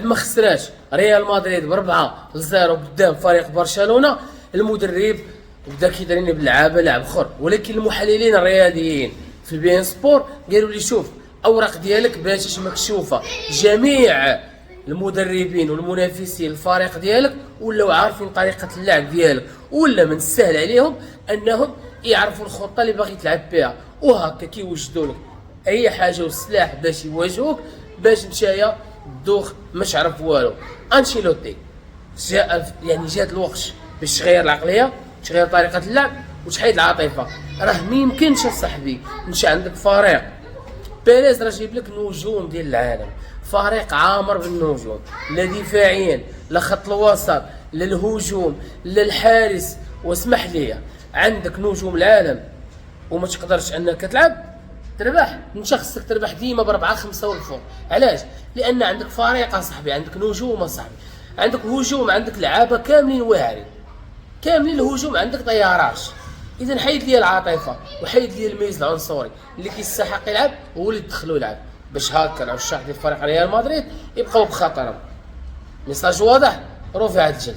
ما خسراش ريال مدريد ب4-0 قدام فريق برشلونه. المدرب بدا كيدريني باللعابه لعب اخر، ولكن المحللين الرياضيين في البي ان سبور قالوا لي شوف اوراق ديالك باتت مكشوفه. جميع المدربين والمنافسين الفريق ديالك ولاو عارفين طريقه اللعب ديالك، ولا من السهل عليهم انهم يعرفوا الخطه اللي باغي تلعب بها، وهكا كيوجدوا لك اي حاجه والسلاح باش يواجهوك، باش نتايا دوخ ما تعرف والو. انشيلوتي جات الوقت باش تغير العقليه، تغير طريقه اللعب وتحيد العاطفه. راه ما يمكنش اصاحبي انت عندك فريق بيريز راه جايب لك نجوم ديال العالم، فريق عامر بالنجوم، لا دفاعيا لا خط الوسط لا الهجوم لا الحارس. واسمح لي عندك نجوم العالم وما تقدرش انك تلعب تربح. انت خصك تربح ديما ب4-5 والفوق. علاش؟ لان عندك فريق اصاحبي، عندك نجوم اصاحبي، عندك هجوم، عندك لعابه كاملين واعرين، كاملين الهجوم، عندك طيارات. اذا حيد لي العاطفه وحيد لي الميز العنصري. اللي كيستحق يلعب هو اللي تدخلو يلعب، باش هكا العشاق ديال فريق ريال مدريد يبقاو بخطرهم. ميساج واضح؟ رفع هاد الجلسه.